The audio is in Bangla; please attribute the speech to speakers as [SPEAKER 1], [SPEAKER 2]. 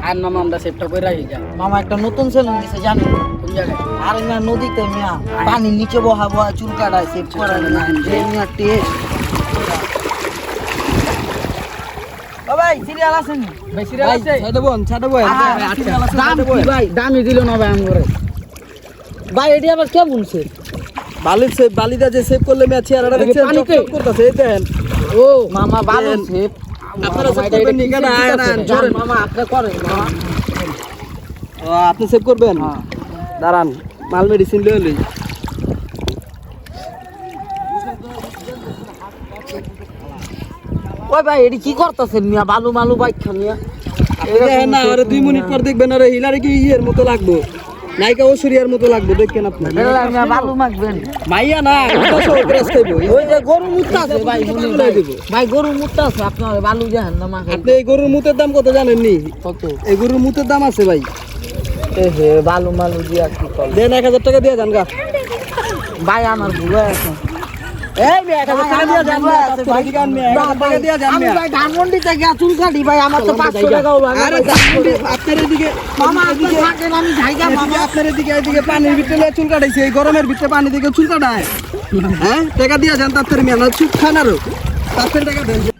[SPEAKER 1] আর মামা আমরা সেটটা করে রাখি যা।
[SPEAKER 2] মামা একটা নতুন সেলুন দিছে জানেন?
[SPEAKER 1] কোন জায়গায়?
[SPEAKER 2] আর না নদীতে মিয়া পানির নিচে বহা বহা চুল কাটায় সেভ করা না যে মিয়া টেস্ট। ও ভাই সিরিয়াল আছে নি?
[SPEAKER 1] ভাই সিরিয়াল আছে?
[SPEAKER 3] ছাড় বোন
[SPEAKER 1] দাম কি ভাই? দামই দিল না ভাই আমরে।
[SPEAKER 2] ভাই এটি আবার কে বলছে?
[SPEAKER 3] বালির সেভ বালিদা যে সেভ করলে ম্যাচ চেহারাটা দেখছেন
[SPEAKER 1] পানিতে?
[SPEAKER 3] চকচক করতেছে এই দেখেন
[SPEAKER 1] ও
[SPEAKER 2] মামা ভালো
[SPEAKER 3] দেন।
[SPEAKER 2] সেভ।
[SPEAKER 3] আপনারা সেভ করবেন নি কেন আয় না
[SPEAKER 2] জোরে মামা আপনি করেন মামা।
[SPEAKER 3] ও আপনি সেভ করবেন
[SPEAKER 1] হ্যাঁ।
[SPEAKER 3] দাঁড়ান মাল মেডিসিন লয়ে লই
[SPEAKER 2] ওই ভাই এটি কি করতেছেন মিয়া বালু মালু বাইক মিয়া?
[SPEAKER 3] দেখেন না আরে 2 মিনিট পর দেখবেন আরে হিলারে কি ইয়ের মতো লাগবে নায়িকা ঐশ্বরিয়ার মতো লাগবে দেখেন আপনি
[SPEAKER 2] এলা মিয়া বালু মাখবেন।
[SPEAKER 3] মাইয়া না কত গ্রাস খাইবো
[SPEAKER 2] ওই যে গরু মুত্তা আছে ভাই শুনি
[SPEAKER 3] বলে দিব
[SPEAKER 2] ভাই গরু মুত্তা আছে আপনার বালু দেখেন না মাখে
[SPEAKER 3] আপনি এই গরুর মুতের দাম কত জানেন নি
[SPEAKER 2] কত?
[SPEAKER 3] এই গরুর মুতের দাম আছে ভাই
[SPEAKER 2] এ হে বালু মালু দিয়া কি কল
[SPEAKER 3] দেন 1000 টাকা দিয়ে যান গা
[SPEAKER 2] ভাই আমার ভুল আছে।
[SPEAKER 3] এই মে 1000 টাকা দিয়ে যান না ভাই দিগান মে 1000 টাকা দিয়ে যান
[SPEAKER 2] আমি
[SPEAKER 3] মে
[SPEAKER 2] ভাই ধানমন্ডি থেকে চুল কাটি ভাই আমার তো 500 টাকাও লাগে
[SPEAKER 3] আরে আপনার এদিকে
[SPEAKER 2] মামা আপনি থাকেন আমি যাইগা মামা।
[SPEAKER 3] আপনার এদিকে এদিকে পানির ভিতরে চুল কাটাইছে এই গরমের ভিতরে পানি দিকে চুল কাটায় হ্যাঁ টাকা দিয়ে যান তাড়াতাড়ি মেলা চুপ খান আরো তাড়াতাড়ি টাকা দেন